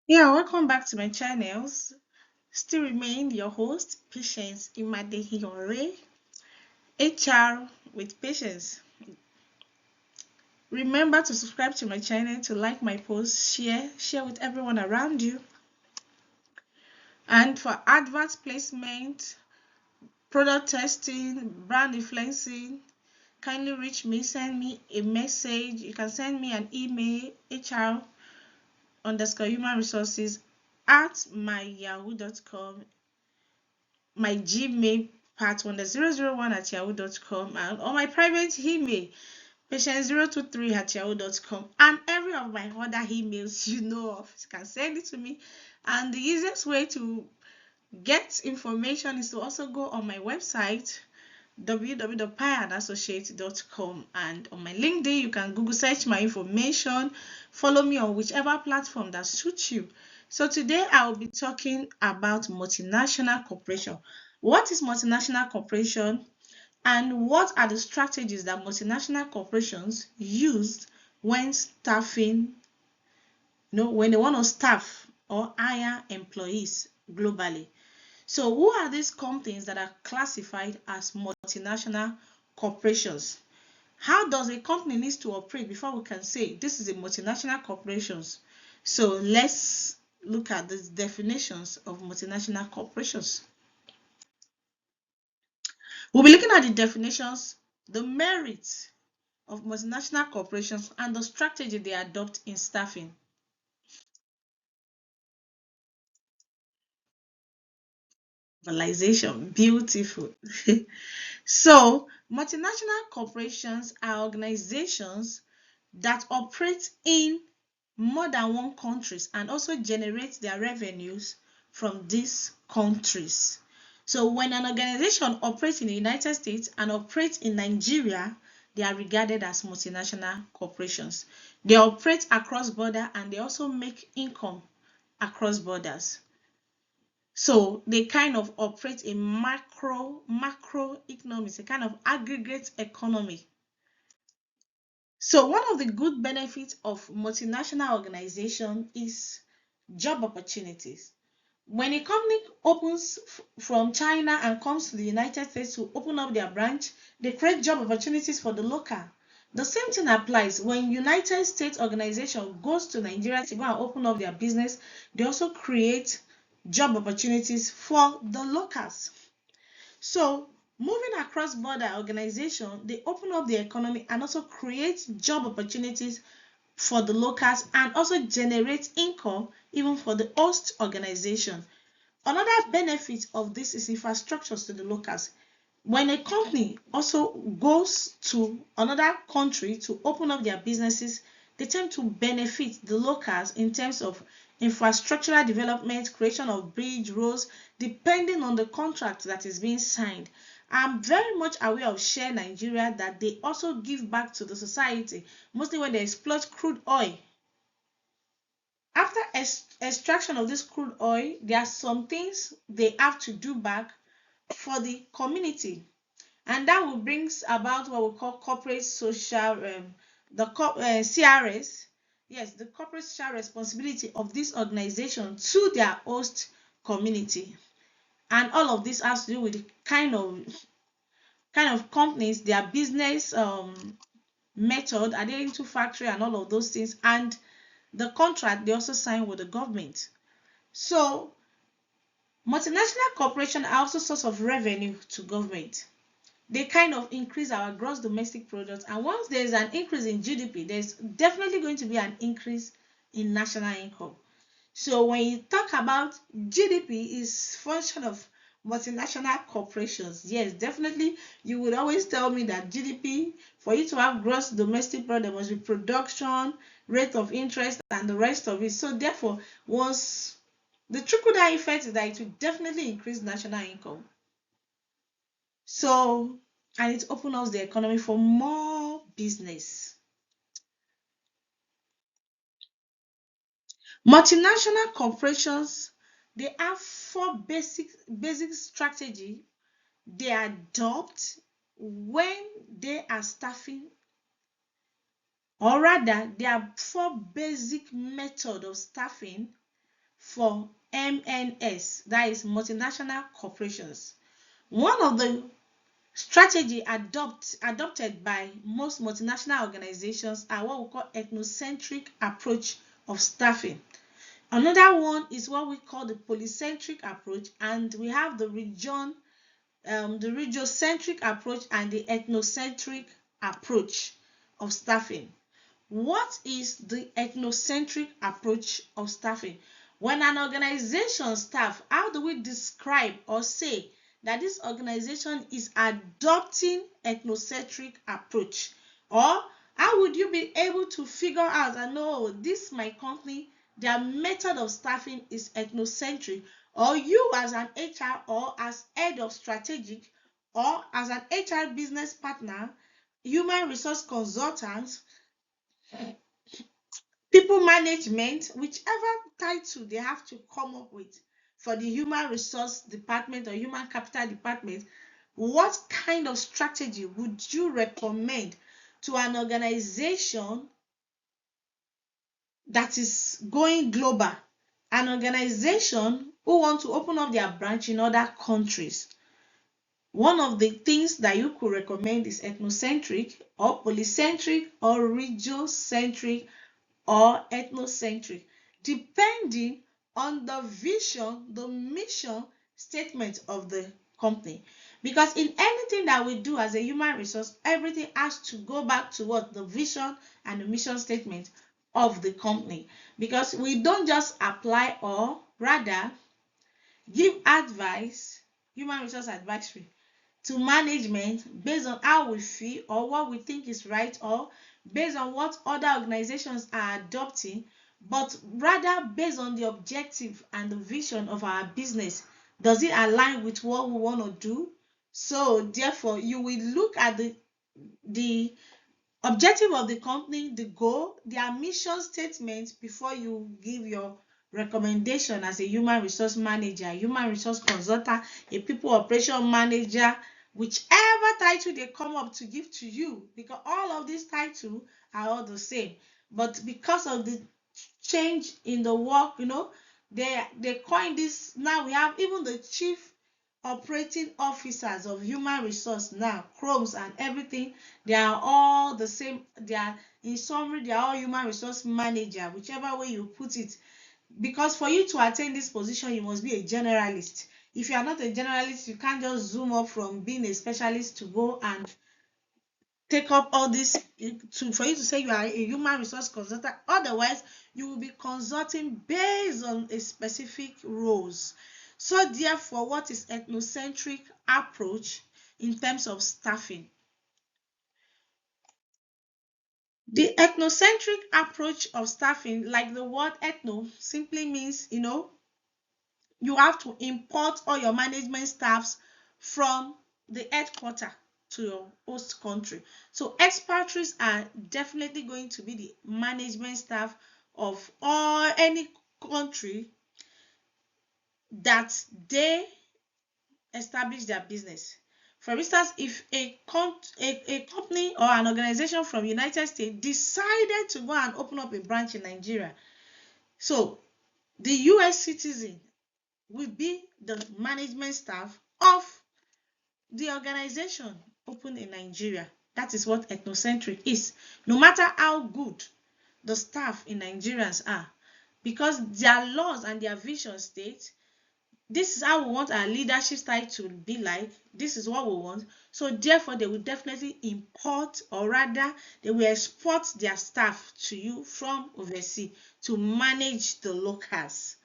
Yeah, welcome back to my channels. Still remain your host, Patience Imadehiyore, HR with Patience. Remember to subscribe to my channel, to like my posts, share with everyone around you. And for advert placement, product testing, brand influencing, kindly reach me, send me a message. You can send me an email, HR_human resources at myyahoo.com, my Gmail part1001 at yahoo.com, and or my private email patient023 at yahoo.com, and every of my other emails you know of. You can send it to me. And the easiest way to get information is to also go on my website www.pieandassociates.com, and on my LinkedIn you can Google search my information. Follow me on whichever platform that suits you. So today I will be talking about multinational corporation. What is multinational corporation, and what are the strategies that multinational corporations use when staffing, when they want to staff or hire employees globally. So who are these companies that are classified as multinational corporations? How does a company need to operate before we can say this is a multinational corporations? So let's look at the definitions of multinational corporations. We'll be looking at the definitions, the merits of multinational corporations, and the strategy they adopt in staffing. Visualization, beautiful. So, multinational corporations are organizations that operate in more than one countries and also generate their revenues from these countries. So when an organization operates in the United States and operates in Nigeria, they are regarded as multinational corporations. They operate across border and they also make income across borders. So they kind of operate a macro economics, a kind of aggregate economy. So one of the good benefits of multinational organization is job opportunities. When a company opens from China and comes to the United States to open up their branch, they create job opportunities for the local. The same thing applies when United States organization goes to Nigeria to go and open up their business. They also create job opportunities for the locals. So moving across border organization, they open up the economy and also create job opportunities for the locals and also generate income even for the host organization. Another benefit of this is infrastructures to the locals. When a company also goes to another country to open up their businesses, they tend to benefit the locals in terms of infrastructural development, creation of bridge, roads, depending on the contract that is being signed. I'm very much aware of Share Nigeria that they also give back to the society, mostly when they exploit crude oil. After extraction of this crude oil, there are some things they have to do back for the community, and that will brings about what we call corporate social, CRS. Yes, the corporate social responsibility of this organization to their host community. And all of this has to do with the kind of companies, their business method, are they into factory and all of those things, and the contract they also sign with the government. So multinational corporations are also source of revenue to government. They kind of increase our gross domestic product, and once there's an increase in GDP, there's definitely going to be an increase in national income. So when you talk about GDP is function of multinational corporations, yes, definitely you would always tell me that GDP, for you to have gross domestic product, there must be production, rate of interest, and the rest of it. So therefore, once the trickle down effect is that it will definitely increase national income. So, and it opens up the economy for more business. Multinational corporations, they have four basic strategy they adopt when they are staffing, or rather there are four basic method of staffing for MNS, that is multinational corporations. One of the strategy adopted by most multinational organizations are what we call ethnocentric approach of staffing. Another one is what we call the polycentric approach, and we have the regiocentric approach and the ethnocentric approach of staffing. What is the ethnocentric approach of staffing? When an organization staff, how do we describe or say that this organization is adopting ethnocentric approach? Or how would you be able to figure out and know this my company, their method of staffing is ethnocentric? Or you as an HR or as head of strategic or as an HR business partner, human resource consultant, people management, whichever title they have to come up with for the human resource department or human capital department, what kind of strategy would you recommend to an organization that is going global, an organization who want to open up their branch in other countries? One of the things that you could recommend is ethnocentric or polycentric or regiocentric or ethnocentric, depending on the vision, the mission statement of the company. Because in anything that we do as a human resource, everything has to go back to what the vision and the mission statement of the company. Because we don't just apply, or rather give advice, human resource advisory, to management based on how we feel or what we think is right, or based on what other organizations are adopting, but rather based on the objective and the vision of our business. Does it align with what we want to do? So therefore you will look at the objective of the company, the goal, their mission statement before you give your recommendation as a human resource manager, human resource consultant, a people operation manager, whichever title they come up to give to you, because all of these titles are all the same. But because of the change in the work, they coin this. Now we have even the chief operating officers of human resource now, chromes and everything, they are all the same. They are, in summary, they are all human resource manager, whichever way you put it. Because for you to attain this position, you must be a generalist. If you are not a generalist, you can't just zoom up from being a specialist to go and take up all this, for you to say you are a human resource consultant. Otherwise you will be consulting based on a specific roles. So therefore, what is ethnocentric approach in terms of staffing? The ethnocentric approach of staffing, like the word ethno simply means, you have to import all your management staffs from the headquarter to your host country. So expatriates are definitely going to be the management staff of all any country that they establish their business. For instance, if a company or an organization from United States decided to go and open up a branch in Nigeria, so the US citizen will be the management staff of the organization opened in Nigeria. That is what ethnocentric is. No matter how good the staff in Nigerians are, because their laws and their vision state, this is how we want our leadership style to be like, this is what we want. So therefore they will definitely import, or rather they will export their staff to you from overseas to manage the locals.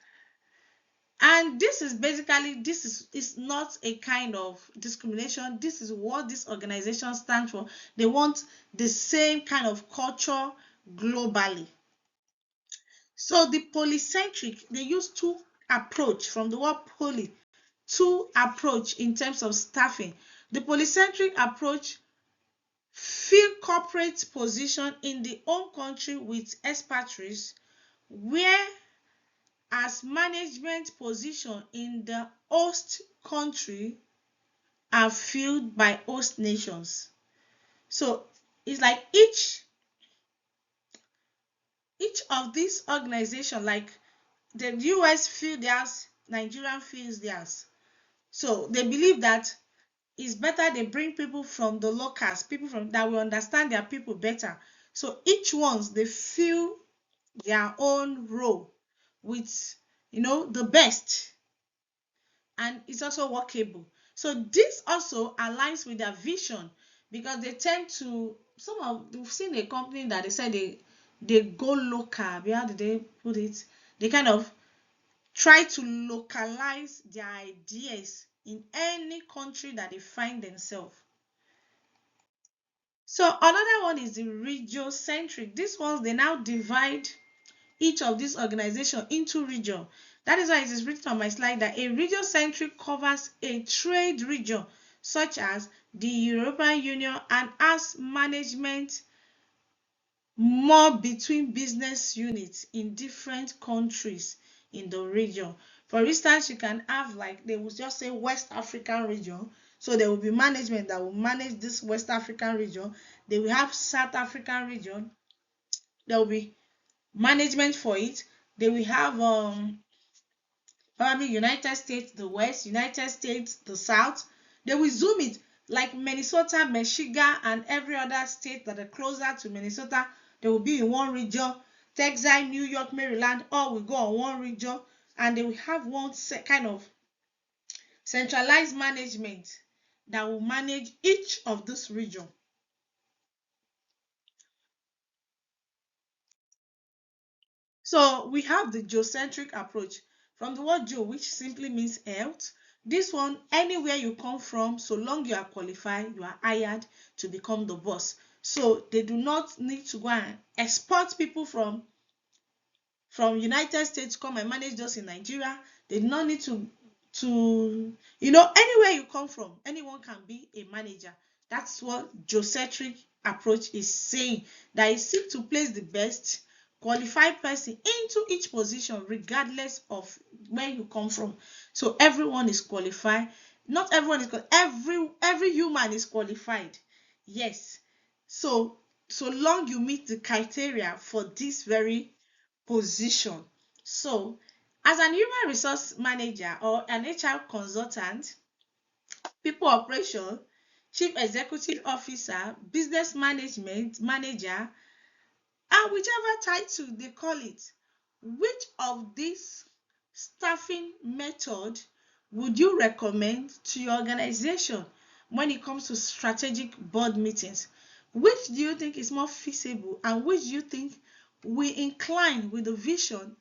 And this is basically, this is not a kind of discrimination. This is what this organization stands for. They want the same kind of culture globally. So the polycentric, they use two approach, from the word poly, two approach in terms of staffing. The polycentric approach fill corporate position in the home country with expatriates, where as management position in the host country are filled by host nations. So it's like each of these organizations, like the US feel theirs, Nigerian feels theirs. So they believe that it's better they bring people from the locals, people from that will understand their people better. So each ones they feel their own role with the best, and it's also workable. So this also aligns with their vision, because they tend to, some of we've seen a company that they said they go local. How did they put it? They kind of try to localize their ideas in any country that they find themselves. So another one is the regiocentric. These ones, they now divide each of these organizations into region. That is why it is written on my slide that a regiocentric covers a trade region such as the European Union and has management more between business units in different countries in the region. For instance, you can have, like, they will just say West African region. So there will be management that will manage this West African region. They will have South African region. There will be management for it. They will have probably United States the West, United States the South. They will zoom it, like Minnesota, Michigan, and every other state that are closer to Minnesota. They will be in one region. Texas, New York, Maryland, all will go on one region, and they will have one kind of centralized management that will manage each of this region. So we have the geocentric approach, from the word geo, which simply means health. This one, anywhere you come from, so long you are qualified, you are hired to become the boss. So they do not need to go and export people from United States to come and manage those in Nigeria. They do not need to anywhere you come from, anyone can be a manager. That's what geocentric approach is saying, that it seek to place the best qualified person into each position regardless of where you come from. So everyone is qualified. Not everyone is every human is qualified. Yes. So long you meet the criteria for this very position. So, as an human resource manager or an HR consultant, people operation, chief executive officer, business management manager, and whichever title they call it, which of these staffing method would you recommend to your organization when it comes to strategic board meetings? Which do you think is more feasible, and which do you think will incline with the vision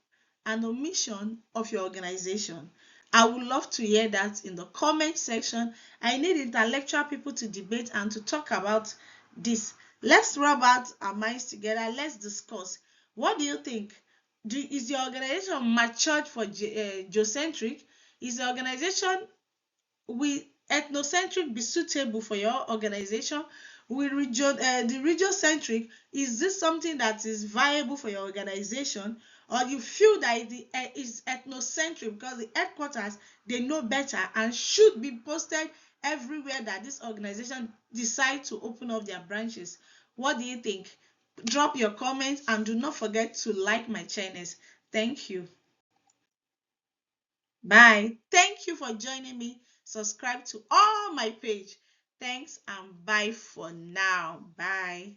and the mission of your organization? I would love to hear that in the comment section. I need intellectual people to debate and to talk about this. Let's rub out our minds together. Let's discuss. What do you think? Is your organization matured for geocentric? Is the organization, will ethnocentric be suitable for your organization? Will the region-centric, is this something that is viable for your organization? Or you feel that it is ethnocentric because the headquarters, they know better and should be posted everywhere that this organization decide to open up their branches? What do you think? Drop your comments and do not forget to like my channels. Thank you. Bye. Thank you for joining me. Subscribe to all my page. Thanks and bye for now. Bye.